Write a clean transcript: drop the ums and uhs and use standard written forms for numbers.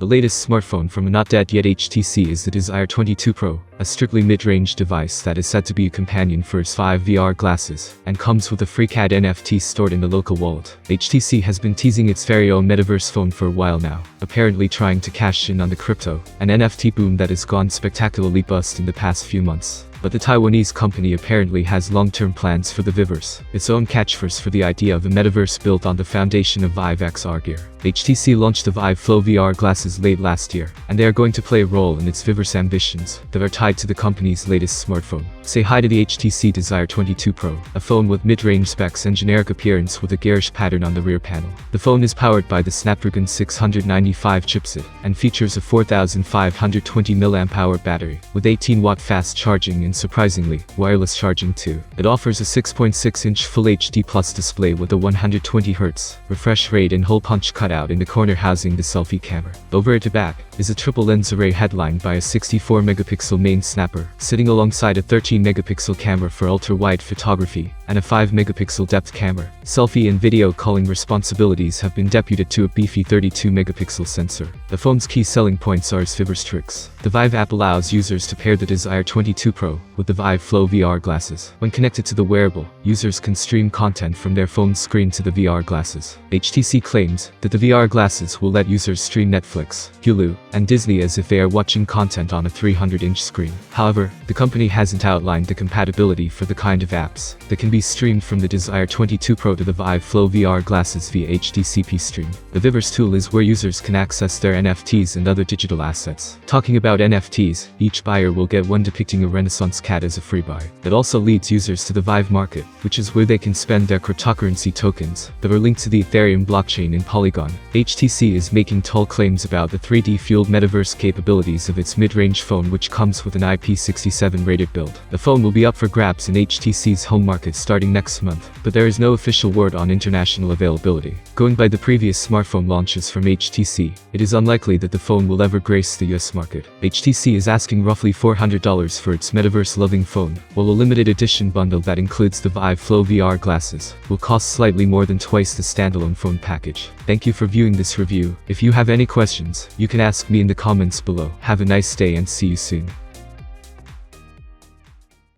The latest smartphone from a not dead yet HTC is the Desire 22 Pro, a strictly mid-range device that is said to be a companion for its 5 VR glasses, and comes with a free CAD NFT stored in the local wallet. HTC has been teasing its very own metaverse phone for a while now, apparently trying to cash in on the crypto and NFT boom that has gone spectacularly bust in the past few months. But the Taiwanese company apparently has long-term plans for the Viverse, its own catchphrase for the idea of a metaverse built on the foundation of Vive XR gear. HTC launched the Vive Flow VR glasses late last year, and they are going to play a role in its Viverse ambitions that are tied to the company's latest smartphone. Say hi to the HTC Desire 22 Pro, a phone with mid-range specs and generic appearance with a garish pattern on the rear panel. The phone is powered by the Snapdragon 695 chipset, and features a 4520 mAh battery, with 18-watt fast charging and surprisingly, wireless charging too. It offers a 6.6-inch Full HD Plus display with a 120Hz refresh rate and hole punch cutout in the corner housing the selfie camera. Over at the back is a triple lens array headlined by a 64-megapixel main snapper, sitting alongside a 13-megapixel camera for ultra-wide photography, and a 5-megapixel depth camera. Selfie and video calling responsibilities have been deputed to a beefy 32-megapixel sensor. The phone's key selling points are its Viverse tricks. The Vive app allows users to pair the Desire 22 Pro with the Vive Flow VR glasses. When connected to the wearable, users can stream content from their phone's screen to the VR glasses. HTC claims that the VR glasses will let users stream Netflix, Hulu, and Disney as if they are watching content on a 300-inch screen. However, the company hasn't outlined the compatibility for the kind of apps that can be streamed from the Desire 22 Pro to the Vive Flow VR glasses via HDCP stream. The Viverse tool is where users can access their NFTs and other digital assets. Talking about NFTs, each buyer will get one depicting a Renaissance cat as a free buy. That also leads users to the Vive Market, which is where they can spend their cryptocurrency tokens that are linked to the Ethereum blockchain in Polygon. HTC is making tall claims about the 3D-fueled metaverse capabilities of its mid-range phone, which comes with an IP67 rated build. The phone will be up for grabs in HTC's home market starting next month, but there is no official word on international availability. Going by the previous smartphone launches from HTC, it is unlikely that the phone will ever grace the US market. HTC is asking roughly $400 for its metaverse-loving phone, while a limited edition bundle that includes the Vive Flow VR glasses will cost slightly more than twice the standalone phone package. Thank you for viewing this review. If you have any questions, you can ask me in the comments below. Have a nice day and see you soon.